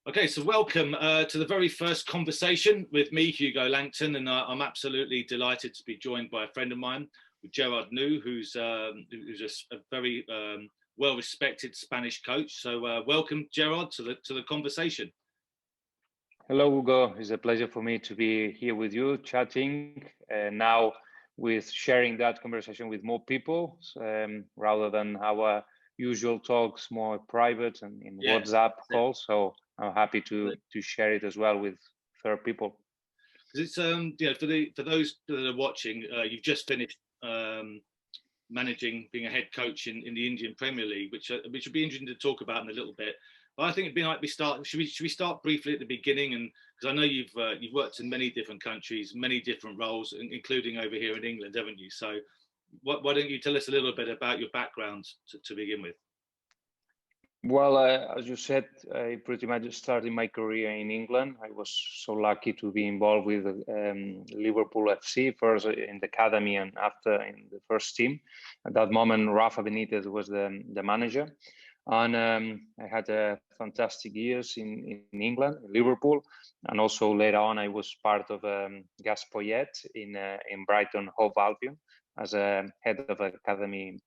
Okay, so welcome to the very first conversation with me, Hugo Langton, and I'm absolutely delighted to be joined by a friend of mine, Gerard Nus, who's a very well-respected Spanish coach. So welcome, Gerard, to the conversation. Hello, Hugo. It's a pleasure for me to be here with you, chatting now with sharing that conversation with more people rather than our usual talks, more private and in WhatsApp calls. So I'm happy to share it as well with third people. Because it's for those that are watching, you've just finished managing, being a head coach in the Indian Premier League, which would be interesting to talk about in a little bit. But I think it'd be like we start. Should we start briefly at the beginning? And because I know you've worked in many different countries, many different roles, including over here in England, haven't you? So why don't you tell us a little bit about your background to begin with? Well, as you said, I pretty much started my career in England. I was so lucky to be involved with Liverpool FC, first in the academy and after in the first team. At that moment, Rafa Benitez was the manager. And I had fantastic years in England, in Liverpool. And also later on, I was part of Gas Poyet in Brighton Hove Albion as a head of academy,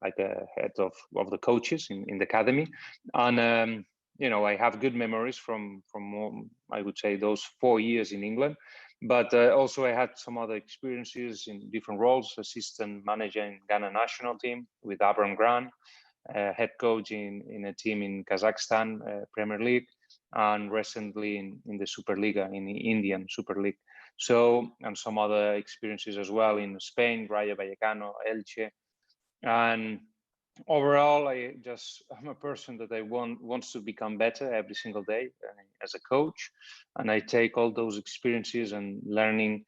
like a head of the coaches in the academy. And I have good memories from I would say those 4 years in England. But also I had some other experiences in different roles: assistant manager in Ghana national team with Abraham Grant, head coach in a team in Kazakhstan Premier League, and recently in the Superliga, in the Indian Super League. So, and some other experiences as well in Spain, Rayo Vallecano, Elche. And overall, I'm a person that wants to become better every single day as a coach. And I take all those experiences and learning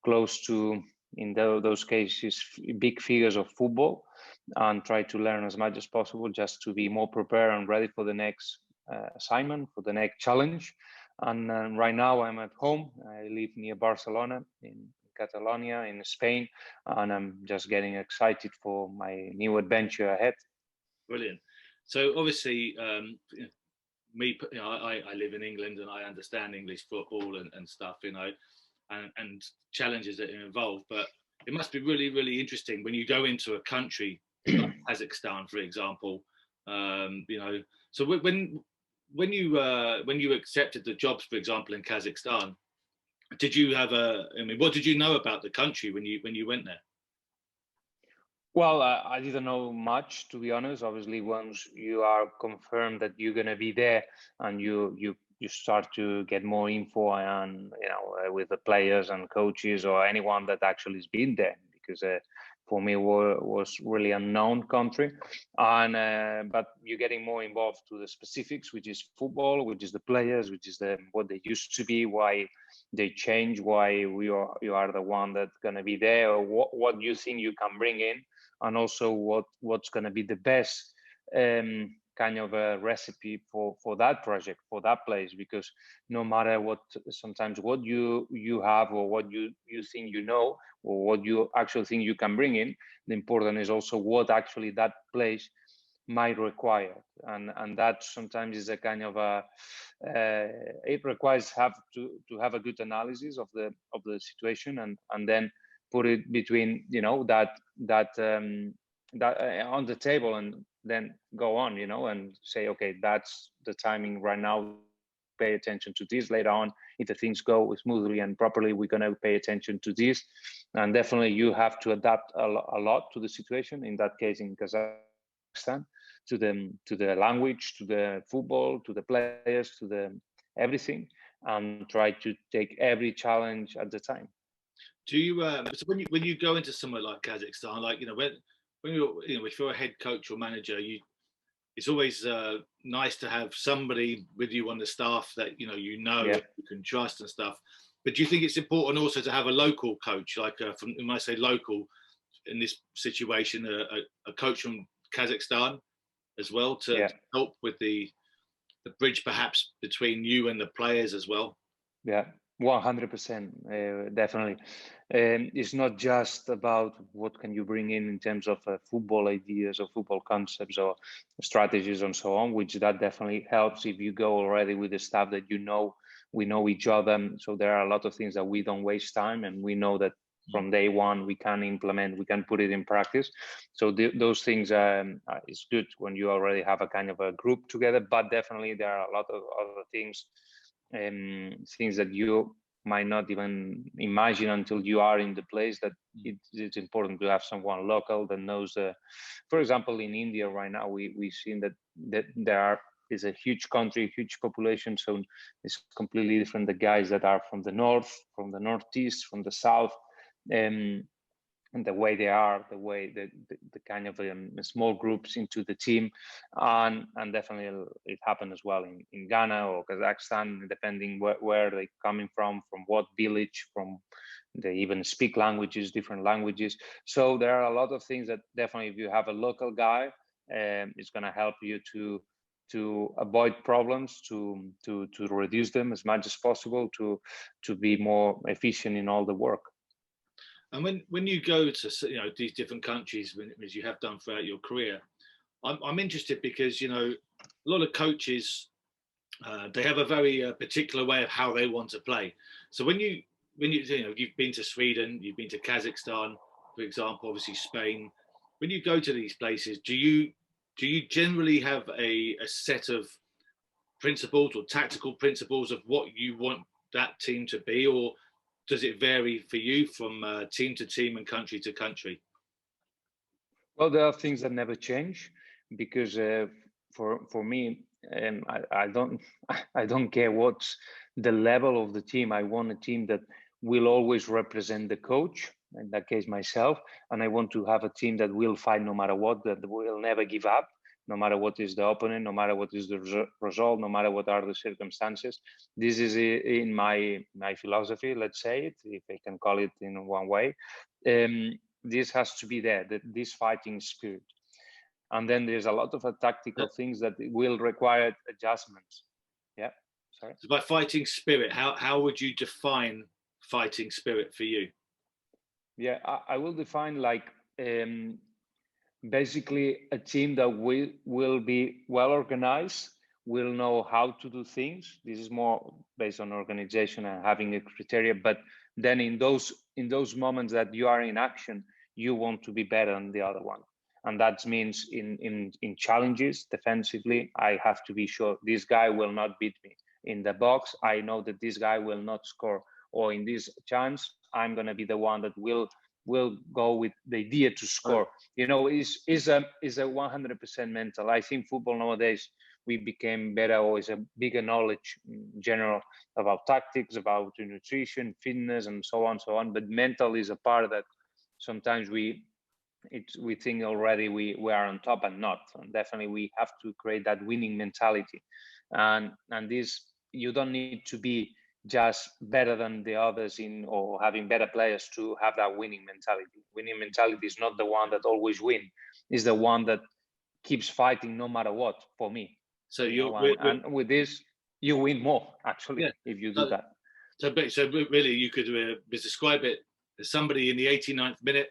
close to, in those cases, big figures of football, and try to learn as much as possible just to be more prepared and ready for the next assignment, for the next challenge. And right now I'm at home. I live near Barcelona in Catalonia in Spain, and I'm just getting excited for my new adventure ahead. Brilliant. So obviously, I live in England and I understand English football and stuff, and challenges that are involved. But it must be really, really interesting when you go into a country like Kazakhstan, for example. So when you accepted the jobs, for example, in Kazakhstan, did you have what did you know about the country when you went there? Well, I didn't know much, to be honest. Obviously, once you are confirmed that you're going to be there and you start to get more info and, with the players and coaches or anyone that actually has been there, because for me was really unknown country. And but you're getting more involved to the specifics, which is football, which is the players, which is what they used to be, why they change, why you are the one that's going to be there, or what you think you can bring in, and also what's going to be the best kind of a recipe for that project, for that place. Because no matter sometimes what you have or what you think or what you actually think you can bring in, the important is also what actually that place might require, and that sometimes is a kind of it requires to have a good analysis of the situation, and then put it between that on the table, and then go on and say, okay, that's the timing right now. Pay attention to this later on. If the things go smoothly and properly, we're going to pay attention to this. And definitely you have to adapt a lot to the situation, in that case in Kazakhstan, to the language, to the football, to the players, to the everything, and try to take every challenge at the time. Do you so when you go into somewhere like Kazakhstan, like when you're if you're a head coach or manager, it's always nice to have somebody with you on the staff that you can trust and stuff. But do you think it's important also to have a local coach, like when I say local in this situation, a coach from Kazakhstan as well, to help with the bridge perhaps between you and the players as well? Yeah. 100%, definitely. It's not just about what can you bring in terms of football ideas or football concepts or strategies and so on, which that definitely helps if you go already with the stuff that we know each other. So there are a lot of things that we don't waste time, and we know that from day one we can implement, we can put it in practice. So those things is good when you already have a kind of a group together. But definitely there are a lot of other things, things that you might not even imagine until you are in the place, that it's important to have someone local that knows. For example, in India right now, we've seen that there is a huge country, huge population, so it's completely different. The guys that are from the north, from the northeast, from the south, and the way they are, the way the kind of small groups into the team, and definitely it happened as well in Ghana or Kazakhstan, depending where they're coming from what village, from they even speak languages, different languages. So there are a lot of things that definitely, if you have a local guy, it's going to help you to avoid problems, to reduce them as much as possible, to be more efficient in all the work. And when you go to these different countries, as you have done throughout your career, I'm interested because a lot of coaches, they have a very particular way of how they want to play. So when you've been to Sweden, you've been to Kazakhstan, for example, obviously Spain. When you go to these places, do you generally have a set of principles or tactical principles of what you want that team to be, or does it vary for you from team to team and country to country? Well, there are things that never change, because for me, I don't I don't care what's the level of the team. I want a team that will always represent the coach, in that case myself, and I want to have a team that will fight no matter what, that will never give up, no matter what is the opponent, no matter what is the result, no matter what are the circumstances. This is in my philosophy, let's say it, if I can call it in one way. This has to be there, this fighting spirit. And then there's a lot of tactical things that will require adjustments. Yeah, sorry. So by fighting spirit, how would you define fighting spirit for you? Yeah, I will define like basically a team that will be well organized, will know how to do things. This is more based on organization and having a criteria. But then in those moments that you are in action, you want to be better than the other one. And that means in challenges defensively, I have to be sure this guy will not beat me. In the box, I know that this guy will not score. Or in this chance, I'm going to be the one that will go with the idea to score. Is a 100% mental. I think football nowadays, we became better, or is a bigger knowledge in general about tactics, about nutrition, fitness, and so on. But mental is a part that sometimes we think already we are on top, and not. And definitely we have to create that winning mentality, and this, you don't need to be just better than the others or having better players to have that winning mentality. Winning mentality is not the one that always win, is the one that keeps fighting no matter what, for me. So and with this you win more, actually, if you do that. So really you could describe it as somebody in the 89th minute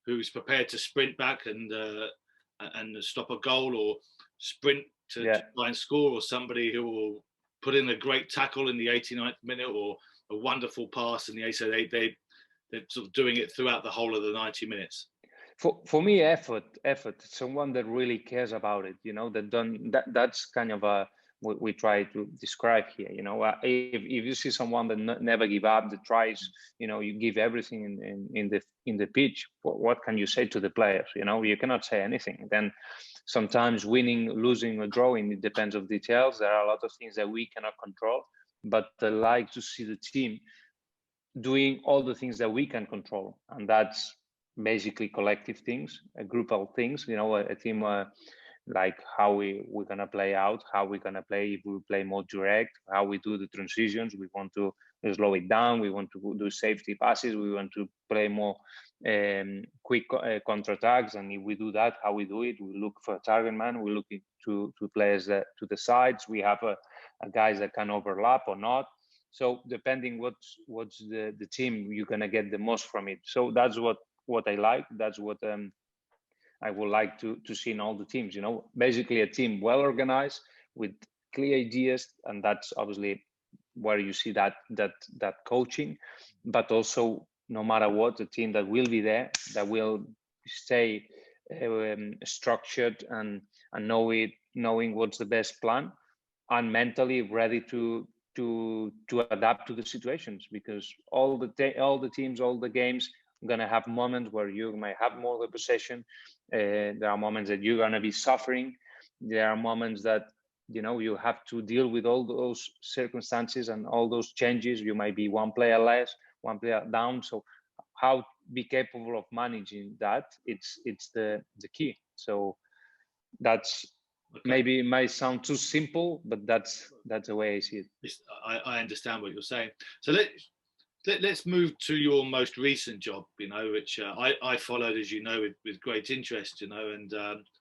who's prepared to sprint back and stop a goal, or sprint to try and score, or somebody who will put in a great tackle in the 89th minute, or a wonderful pass in the 80th. They're sort of doing it throughout the whole of the 90 minutes. For me, effort, someone that really cares about it, that's kind of what we try to describe here. If you see someone that never give up, that tries, you give everything in the pitch, what can you say to the players? You cannot say anything. Then sometimes winning, losing, or drawing, it depends on details. There are a lot of things that we cannot control, but I like to see the team doing all the things that we can control, and that's basically collective things, a group of things, a team, like how we're going to play out, how we're going to play, if we play more direct, how we do the transitions. We want to slow it down, we want to do safety passes, we want to play more quick counterattacks, and if we do that, how we do it, we look for a target man, we look to players to the sides, we have guys that can overlap or not. So depending what's the team, you're gonna get the most from it. So that's what I like. That's what I would like to see in all the teams. You know, basically a team well organized with clear ideas, and that's obviously where you see that coaching, but also no matter what, a team that will be there, that will stay structured and knowing what's the best plan, and mentally ready to adapt to the situations, because all the teams, all the games are gonna have moments where you might have more of the possession. There are moments that you're gonna be suffering. There are moments that you have to deal with all those circumstances and all those changes. You might be one player less, one player down. So how be capable of managing that? It's the key. So that's Okay. maybe it might sound too simple, but that's the way I see it. I understand what you're saying. So let's move to your most recent job, which I followed, as you know, with great interest, and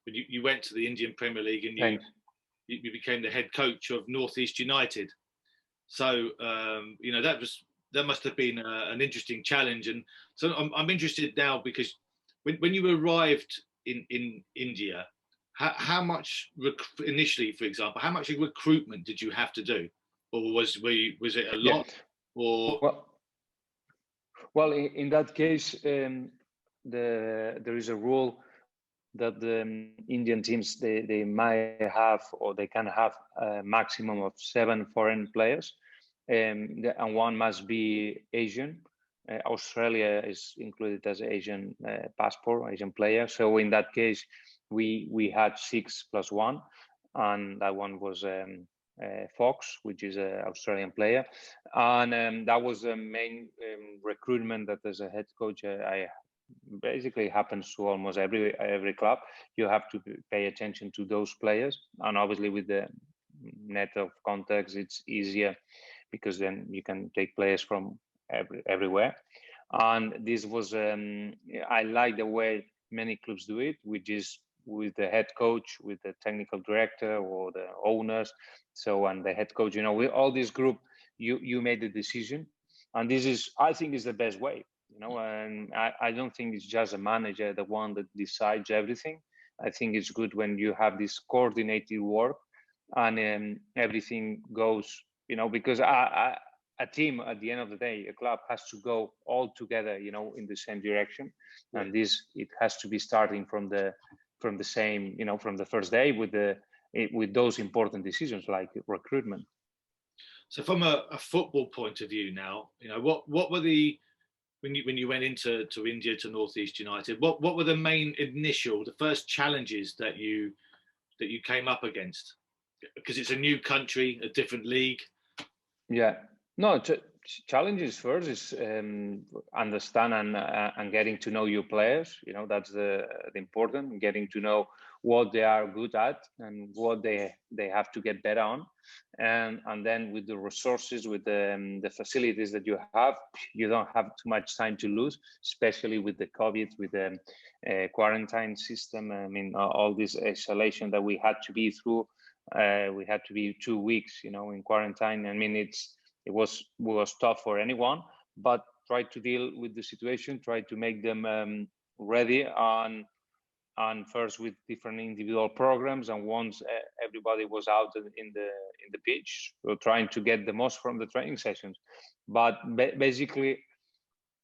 you went to the Indian Premier League and you became the head coach of Northeast United. So that must have been an interesting challenge. And so I'm interested now, because when you arrived in India, how much initially, for example, how much recruitment did you have to do, or was it a lot? Yeah. Or well, in that case, there is a rule that the Indian teams they might have, or they can have a maximum of 7 foreign players, and one must be Asian. Australia is included as Asian passport, Asian player. So in that case, we had 6 plus 1, and that one was Fox, which is an Australian player, and that was the main recruitment that as a head coach I basically happens to almost every club. You have to pay attention to those players, and obviously with the net of contacts, it's easier because then you can take players from everywhere. And this was I like the way many clubs do it, which is with the head coach, with the technical director or the owners. So, and the head coach, with all this group, you made the decision, and this is, I think, is the best way. And I don't think it's just a manager, the one that decides everything. I think it's good when you have this coordinated work, and everything goes, because a team, at the end of the day, a club has to go all together, in the same direction. Yeah. And it has to be starting from the same, from the first day with those important decisions like recruitment. So from a football point of view now, what were the, when you went into India, to Northeast United, what were the main the first challenges that you came up against? Because it's a new country, a different league. Yeah, no, challenges first is understand and getting to know your players. That's the important, getting to know what they are good at and what they have to get better on, and then with the resources, with the facilities that you have, you don't have too much time to lose, especially with the COVID, with the quarantine system. I mean, all this isolation that we had to be through. We had to be 2 weeks, in quarantine. I mean, it was tough for anyone, but try to deal with the situation, try to make them ready and first with different individual programs. And once everybody was out in the pitch, we're trying to get the most from the training sessions. But basically,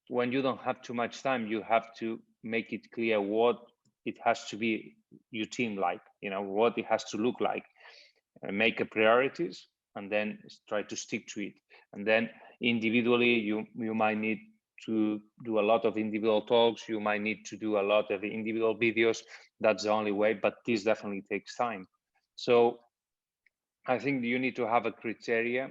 when you don't have too much time, you have to make it clear what it has to be your team like, what it has to look like. Make a priorities and then try to stick to it. And then individually, you might need to do a lot of individual talks. You might need to do a lot of individual videos. That's the only way, but this definitely takes time. So I think you need to have a criteria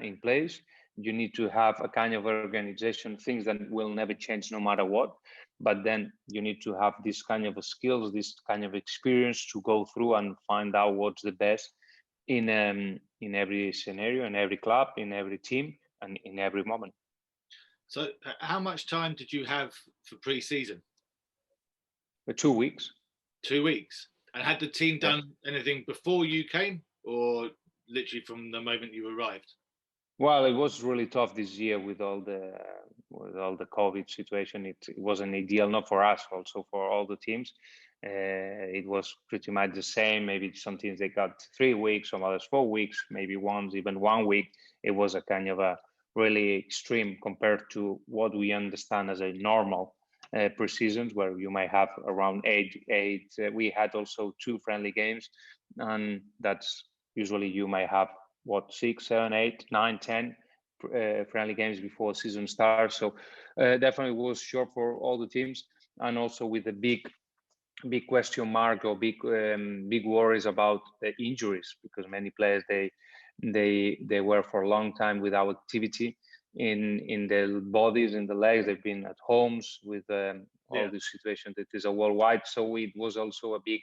in place. You need to have a kind of organization, things that will never change no matter what. But then you need to have this kind of skills, this kind of experience to go through and find out what's the best in every scenario, in every club, in every team, and in every moment. So how much time did you have for pre-season? 2 weeks. 2 weeks. And had the team done anything before you came, or literally from the moment you arrived? Well, it was really tough this year with all the COVID situation. It wasn't ideal, not for us, also for all the teams. It was pretty much the same. Maybe some teams they got 3 weeks, some others 4 weeks, maybe one's even 1 week. It was a kind of a really extreme compared to what we understand as a normal pre-seasons, where you might have around eight. We had also 2 friendly games, and that's usually you might have 6, 7, 8, 9, 10 friendly games before season starts. So definitely was short for all the teams, and also with a big question mark or big worries about the injuries, because many players they were for a long time without activity in their bodies, in the legs. They've been at homes with all this situation that is a worldwide. So it was also a big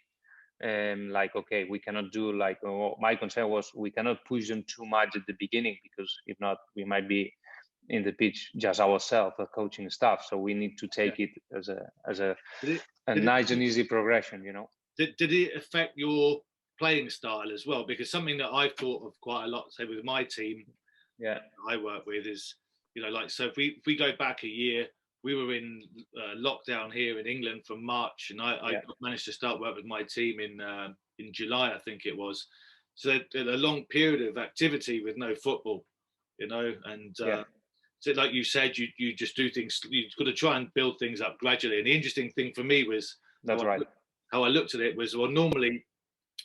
like, okay, we cannot do like, my concern was we cannot push them too much at the beginning, because if not, we might be in the pitch just ourselves, the coaching staff. So we need to take it as a nice and easy progression, you know. Did it affect your playing style as well? Because something that I've thought of quite a lot, say with my team, I work with, is, you know, like, so if we go back a year, we were in lockdown here in England from March, and I managed to start work with my team in July, I think it was. So a long period of activity with no football, you know, and so like you said, you just do things. You've got to try and build things up gradually. And the interesting thing for me was how I looked at it was, well, normally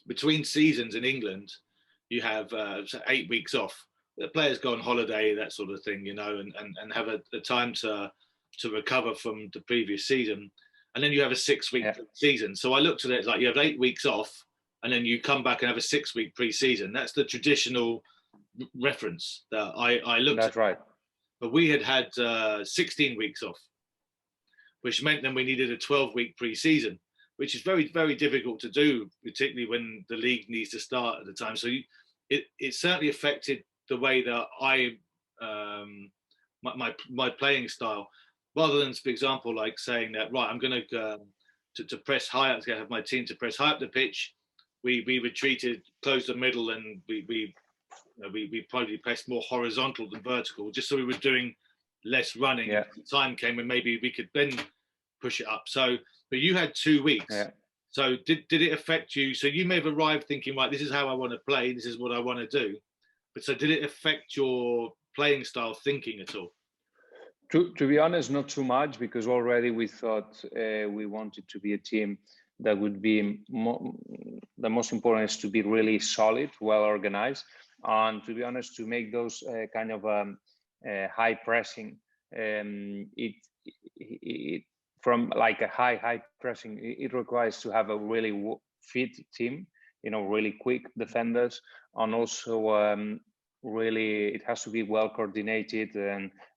between seasons in England, you have 8 weeks off. The players go on holiday, that sort of thing, you know, and have a time to recover from the previous season. And then you have a 6-week season. So I looked at it like you have 8 weeks off, and then you come back and have a 6-week pre-season. That's the traditional reference that I looked at. That's right. But we had 16 weeks off, which meant then we needed a 12-week pre-season, which is very, very difficult to do, particularly when the league needs to start at the time. So it certainly affected the way that my playing style, rather than, for example, like saying that, right, I'm going to press high up, to have my team to press high up the pitch. We retreated, closed the middle, and we probably pressed more horizontal than vertical, just so we were doing less running. Yeah. The time came and maybe we could then push it up. So, but you had 2 weeks. Yeah. So did it affect you? So you may have arrived thinking, right, this is how I want to play. This is what I want to do. But so did it affect your playing style thinking at all? To be honest, not too much, because already we thought we wanted to be a team that would be the most important is to be really solid, well organized. And to be honest, to make those kind of high pressing, it from like a high pressing, it requires to have a really fit team, you know, really quick defenders, and also really it has to be well coordinated.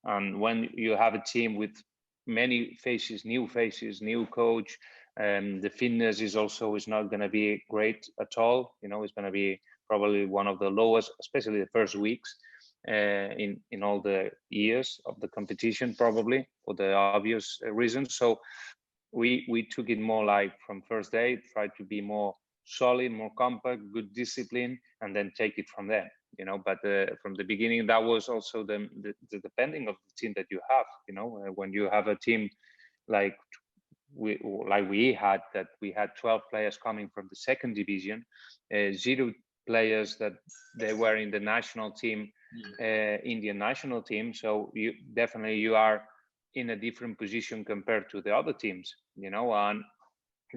And when you have a team with many faces, new coach, the fitness is not going to be great at all. You know, it's going to be probably one of the lowest, especially the first weeks in all the years of the competition, probably for the obvious reasons. So we took it more like from first day, try to be more solid, more compact, good discipline, and then take it from there. You know, but from the beginning, that was also the depending of the team that you have. You know, when you have a team like we had 12 players coming from the second division, 0 players that they were in the national team, Indian national team. So you are in a different position compared to the other teams, you know, and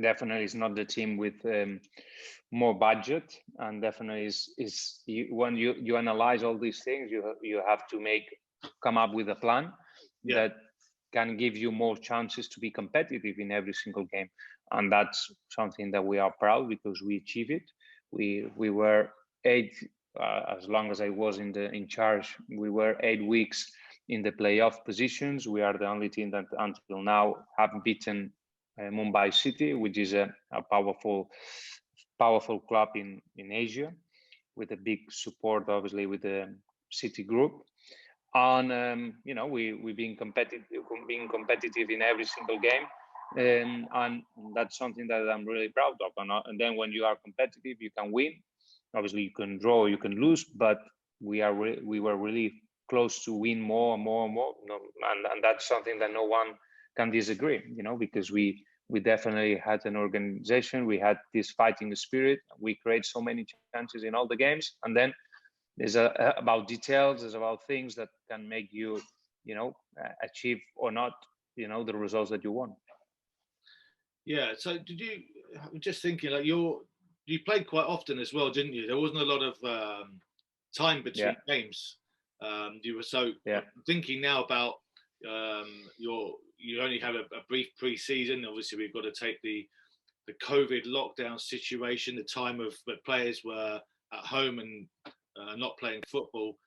definitely it's not the team with more budget, and definitely when you analyze all these things, you have to come up with a plan that can give you more chances to be competitive in every single game. And that's something that we are proud, because we achieved it. We were 8, as long as I was in charge, we were 8 weeks in the playoff positions. We are the only team that until now have beaten Mumbai City, which is a powerful club in Asia, with a big support, obviously, with the City group. And you know, we've been competitive in every single game, and that's something that I'm really proud of. And then when you are competitive, you can win. Obviously, you can draw, you can lose, but we were really close to win more and more and more. And that's something that no one can disagree, because we definitely had an organization. We had this fighting spirit. We create so many chances in all the games, and then there's about details. There's about things that can make you, achieve or not, the results that you want. Yeah. So I'm just thinking, like you played quite often as well, didn't you? There wasn't a lot of time between games. You were I'm thinking now about you only had a brief pre-season. Obviously, we've got to take the COVID lockdown situation, the time of where players were at home and not playing football.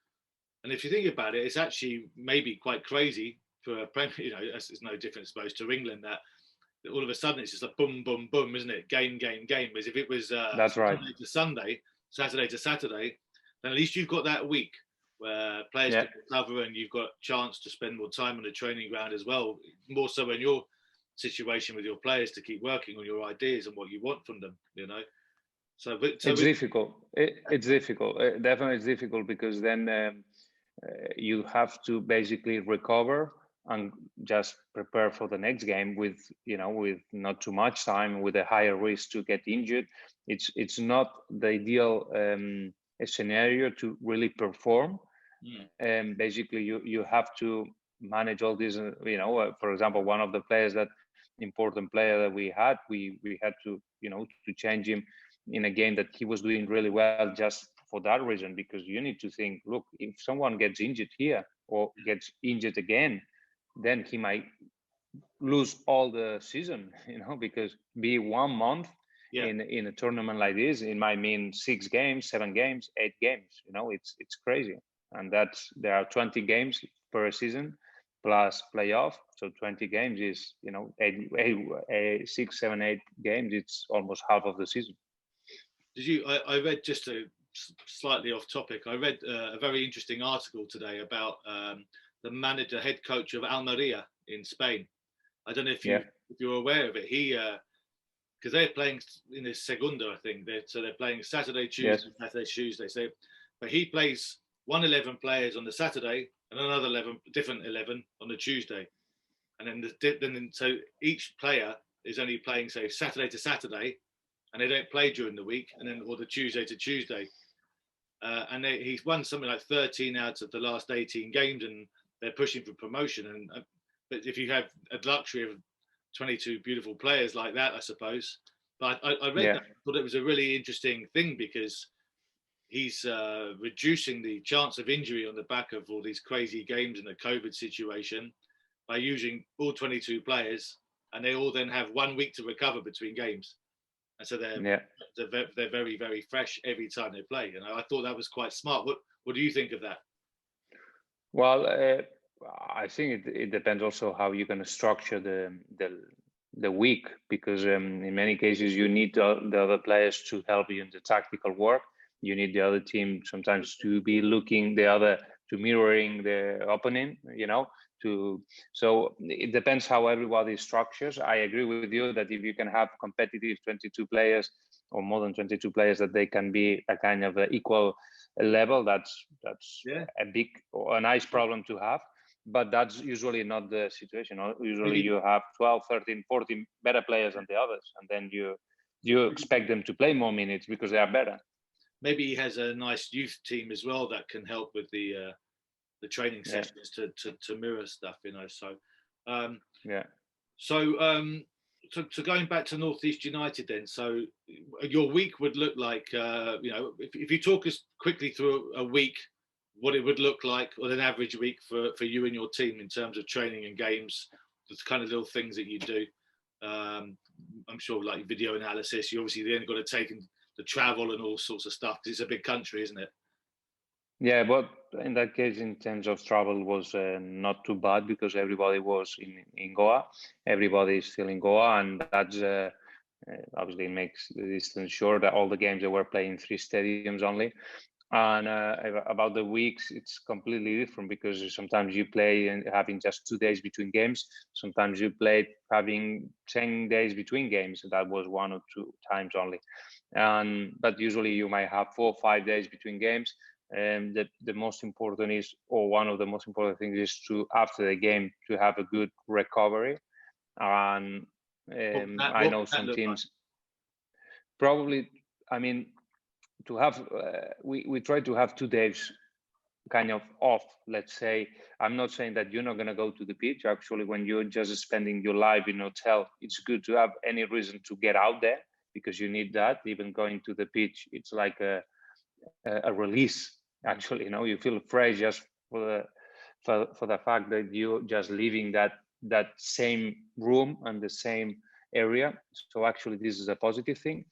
And if you think about it, it's actually maybe quite crazy for a Premier. It's no different, I suppose, to England that all of a sudden it's just a boom, boom, boom, isn't it? Game, game, game. As if it was that's right. Sunday to Sunday, Saturday to Saturday, then at least you've got that week where players can recover and you've got a chance to spend more time on the training ground as well. More so in your situation with your players to keep working on your ideas and what you want from them. So it's difficult. It's difficult. Definitely, it's difficult because then you have to basically recover and just prepare for the next game with not too much time, with a higher risk to get injured. It's not the ideal scenario to really perform. And basically you have to manage all this. For example, one of the players, that important player that we had to to change him in a game that he was doing really well, just for that reason, because you need to think, look, if someone gets injured here or gets injured again, then he might lose all the season, because be 1 month in a tournament like this, it might mean 6 games, 7 games, 8 games. It's crazy. And there are 20 games per season plus playoff. So 20 games is, 6, 7, 8 games. It's almost half of the season. I read, just slightly off topic, I read a very interesting article today about the head coach of Almeria in Spain. I don't know if you're aware of it. He, because they're playing in the Segunda, I think. They're playing Saturday, Tuesday, Saturday, Tuesday. So, but he plays 11 players on the Saturday and another 11 on the Tuesday, and then so each player is only playing, say, Saturday to Saturday, and they don't play during the week, and then or the Tuesday to Tuesday. And he's won something like 13 out of the last 18 games, and they're pushing for promotion. But if you have a luxury of 22 beautiful players like that, I suppose. But I read that, thought it was a really interesting thing, because he's reducing the chance of injury on the back of all these crazy games in the COVID situation by using all 22 players, and they all then have 1 week to recover between games. And so they're very, very fresh every time they play. I thought that was quite smart. What do you think of that? Well, I think it depends also how you're going to structure the week, because in many cases you need the other players to help you in the tactical work. You need the other team sometimes to be looking to mirroring the opponent, so it depends how everybody structures. I agree with you that if you can have competitive 22 players or more than 22 players, that they can be a kind of equal level, that's a nice problem to have. But that's usually not the situation. Usually you have 12, 13, 14 better players than the others, and then you expect them to play more minutes because they are better. Maybe he has a nice youth team as well that can help with the training sessions to mirror stuff, So going back to Northeast United then, so your week would look like, if you talk us quickly through a week, what it would look like, or an average week for you and your team in terms of training and games, the kind of little things that you do. I'm sure, like video analysis, you obviously then got to take the travel and all sorts of stuff, because it's a big country, isn't it? Yeah, but in that case, in terms of travel, was not too bad, because everybody was in Goa. Everybody is still in Goa, and that's obviously makes the distance short. All the games that were playing in 3 stadiums only. And about the weeks, it's completely different, because sometimes you play and having just 2 days between games. Sometimes you played having 10 days between games. That was 1 or 2 times only. But usually you might have 4 or 5 days between games. The most important is, or one of the most important things is to, after the game, to have a good recovery. And I know some teams probably, I mean, to have, we try to have 2 days kind of off, let's say. I'm not saying that you're not going to go to the pitch. Actually, when you're just spending your life in a hotel, it's good to have any reason to get out there, because you need that. Even going to the pitch, it's like a release. Actually, you know, you feel fresh just for the fact that you're just leaving that same room and the same area. So actually, this is a positive thing.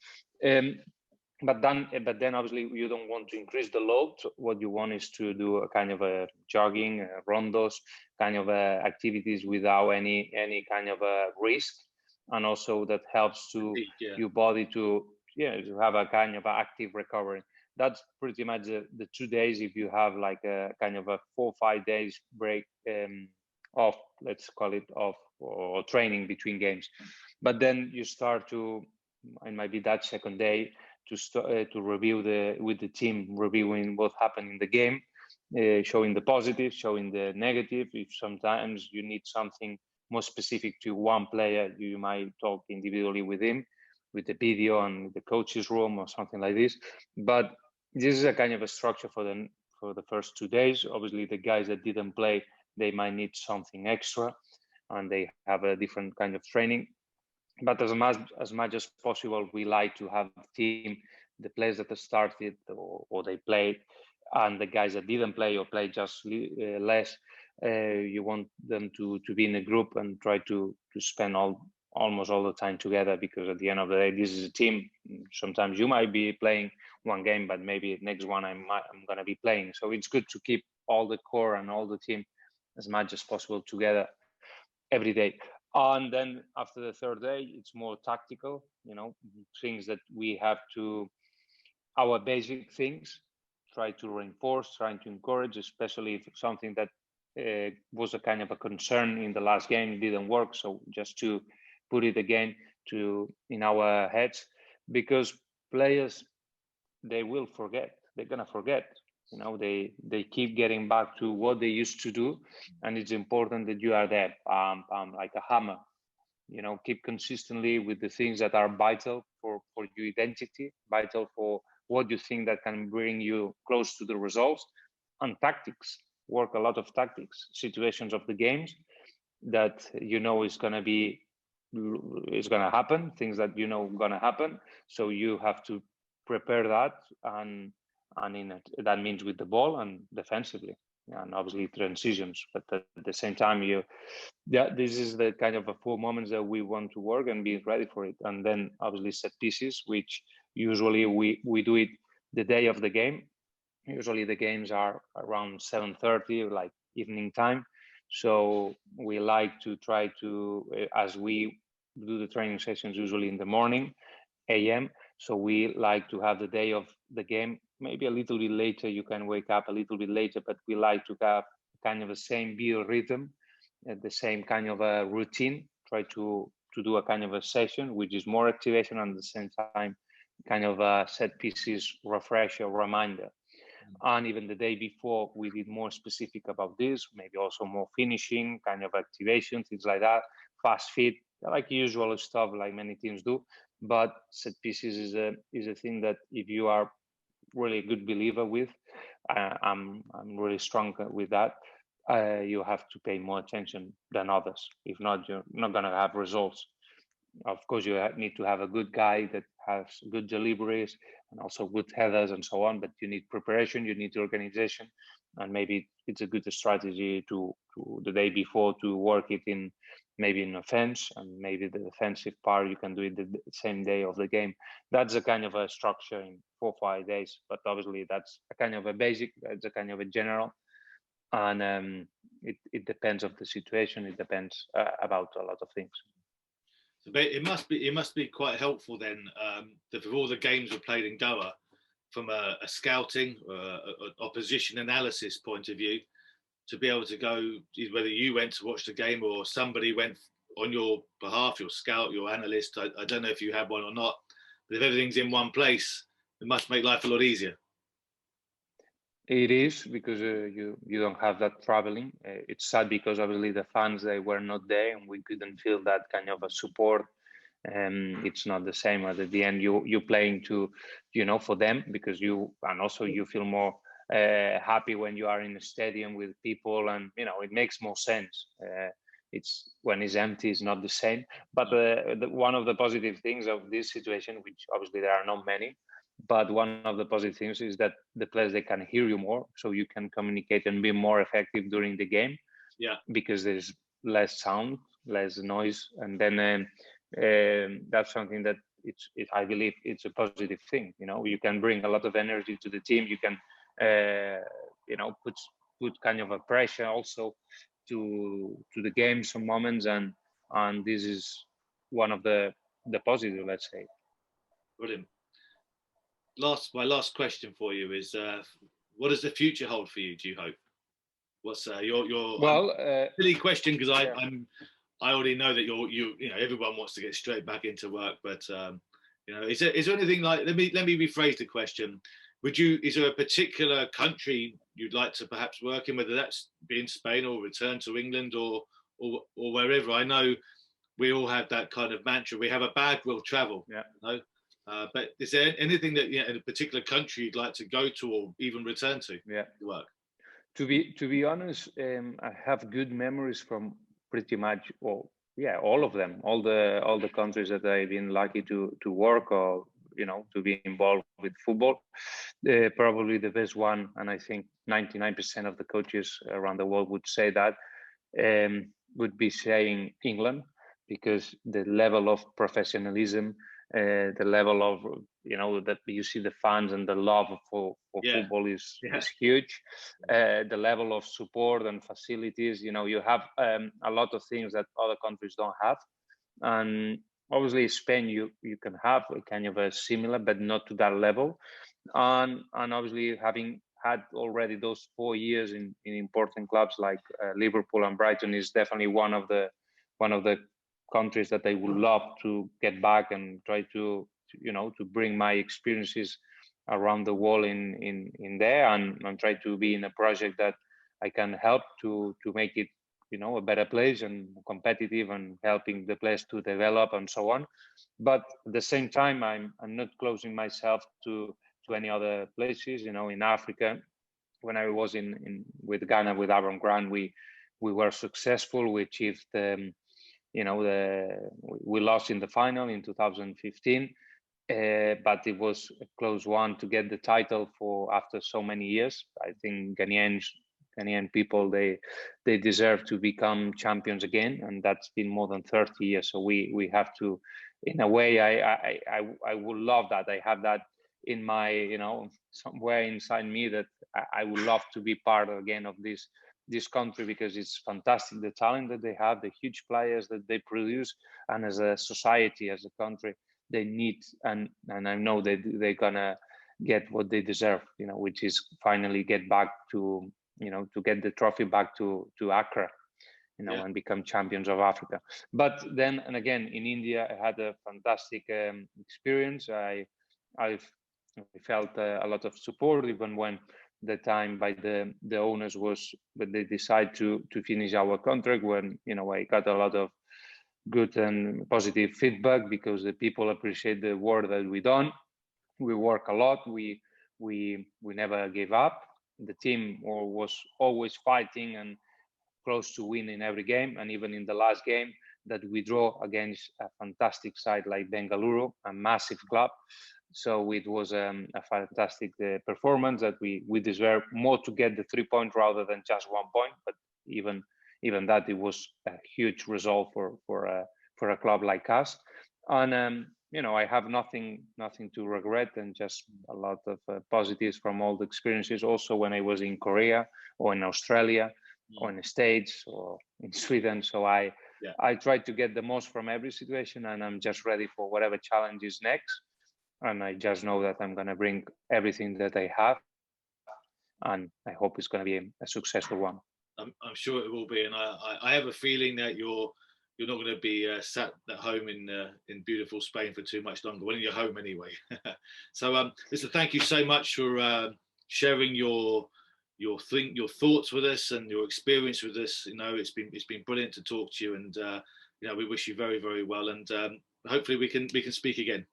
But then obviously you don't want to increase the load. What you want is to do a kind of a jogging, rondos, kind of activities without any kind of a risk, and also that helps to your body to have a kind of active recovery. That's pretty much the 2 days. If you have like a kind of a 4 or 5 days break off, let's call it off, or training between games, but then you start to, it might be that second day, to review with the team, reviewing what happened in the game, showing the positive, showing the negative. If sometimes you need something more specific to one player, you might talk individually with him, with the video and the coach's room or something like this. But this is a kind of a structure for the first 2 days. Obviously, the guys that didn't play, they might need something extra, and they have a different kind of training. But as much as possible, we like to have the team, the players that started or they played, and the guys that didn't play or played just less. You want them to be in a group and try to spend almost all the time together, because at the end of the day, this is a team. Sometimes you might be playing one game, but maybe next one I'm going to be playing. So it's good to keep all the core and all the team as much as possible together every day. And then after the third day, it's more tactical, you know, things that we have to, our basic things, try to reinforce, trying to encourage, especially if it's something that was a kind of a concern in the last game, it didn't work. So just to put it again in our heads, because players, they will forget, they're gonna forget. You know, they keep getting back to what they used to do, and it's important that you are there, like a hammer. You know, keep consistently with the things that are vital for your identity, vital for what you think that can bring you close to the results, and tactics. Work a lot of tactics, situations of the games that you know is gonna happen, things that you know gonna happen. So you have to prepare that, and that means with the ball and defensively, and obviously transitions. But at the same time, this is the kind of a 4 moments that we want to work and be ready for it. And then obviously set pieces, which usually we do it the day of the game. Usually the games are around 7:30, like evening time. So we like to try to, as we do the training sessions usually in the morning, AM. So we like to have the day of the game, maybe a little bit later. You can wake up a little bit later, but we like to have kind of the same biorhythm, the same kind of a routine. Try to do a kind of a session, which is more activation, and at the same time, kind of a set pieces, refresher, reminder. And even the day before, we did more specific about this, maybe also more finishing, kind of activation, things like that, fast feet, like usual stuff, like many teams do. But set pieces is a thing that if you are really a good believer with, I'm really strong with that. You have to pay more attention than others. If not, you're not going to have results. Of course, you need to have a good guy that has good deliveries and also good headers and so on, but you need preparation, you need organization, and maybe it's a good strategy to the day before to work it in, maybe in offense, and maybe the defensive part you can do it the same day of the game. That's a kind of a structure in 4 or 5 days, but obviously that's a kind of a basic, it's a kind of a general, and it depends of the situation, it depends about a lot of things. So it must be quite helpful then that with all the games were played in Goa, from a scouting, opposition analysis point of view, to be able to go, whether you went to watch the game or somebody went on your behalf, your scout, your analyst. I don't know if you have one or not, but if everything's in one place, it must make life a lot easier. It is because you don't have that traveling. It's sad because obviously the fans, they were not there and we couldn't feel that kind of a support. It's not the same. At the end, you playing to, for them, because and also you feel more happy when you are in a stadium with people, and it makes more sense. It's when it's empty, it's not the same. But one of the positive things of this situation, which obviously there are not many, but one of the positive things is that the players, they can hear you more, so you can communicate and be more effective during the game. Yeah, because there's less sound, less noise, and then that's something that I believe it's a positive thing. You can bring a lot of energy to the team. You can put kind of a pressure also to the game some moments, and this is one of the positive, let's say. brilliant. My last question for you is, what does the future hold for you? Do you hope? What's your Well, silly question, because yeah. I already know that everyone wants to get straight back into work, but is there anything like, let me rephrase the question. Is there a particular country you'd like to perhaps work in, whether that's be in Spain or return to England or wherever? I know we all have that kind of mantra. We have a bag, we'll travel. Yeah. But is there anything that in a particular country you'd like to go to or even return to? Yeah. Work. To be honest, I have good memories from pretty much all of them, all the countries that I've been lucky to work or to be involved with football. Probably the best one, and I think 99% of the coaches around the world would say that, would be saying England, because the level of professionalism, the level of that you see the fans and the love for football is huge. The level of support and facilities, you have a lot of things that other countries don't have, and obviously Spain you can have a kind of a similar, but not to that level. And obviously having had already those 4 years in important clubs like Liverpool and Brighton is definitely one of the countries that I would love to get back and try to bring my experiences around the world in there, and try to be in a project that I can help to make it a better place and competitive, and helping the place to develop and so on. But at the same time, I'm not closing myself to any other places. In Africa, when I was with Ghana with Aaron Grant, we were successful. We achieved we lost in the final in 2015, but it was a close one to get the title after so many years. I think Ghanaian people, they deserve to become champions again, and that's been more than 30 years. So we have to, in a way, I would love that. I have that in my somewhere inside me, that I would love to be part again of this country, because it's fantastic, the talent that they have, the huge players that they produce, and as a society, as a country, they need, and I know they're gonna get what they deserve, which is finally get back to to get the trophy back to Accra, and become champions of Africa. But then and again, in India, I had a fantastic experience. I felt a lot of support, even when the time by the owners was, but they decide to finish our contract, when I got a lot of good and positive feedback, because the people appreciate the work that we done. We work a lot. We never gave up. The team was always fighting and close to winning every game, and even in the last game that we draw against a fantastic side like Bengaluru, a massive club. So it was a fantastic performance, that we deserve more to get the 3 point rather than just 1 point. But even that, it was a huge result for a club like us. And I have nothing to regret, and just a lot of positives from all the experiences. Also, when I was in Korea or in Australia or in the States or in Sweden. So I tried to get the most from every situation, and I'm just ready for whatever challenge is next. And I just know that I'm going to bring everything that I have, and I hope it's going to be a successful one. I'm sure it will be, and I have a feeling that you're not going to be sat at home in beautiful Spain for too much longer. When you're home anyway. So, listen, thank you so much for sharing your your thoughts with us and your experience with us. You know, it's been brilliant to talk to you, and you know, we wish you very, very well, and hopefully we can speak again.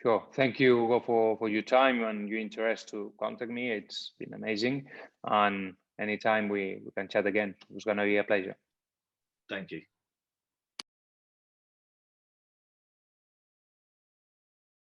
Sure. Thank you, Hugo, for your time and your interest to contact me. It's been amazing. And anytime we can chat again, it's going to be a pleasure. Thank you.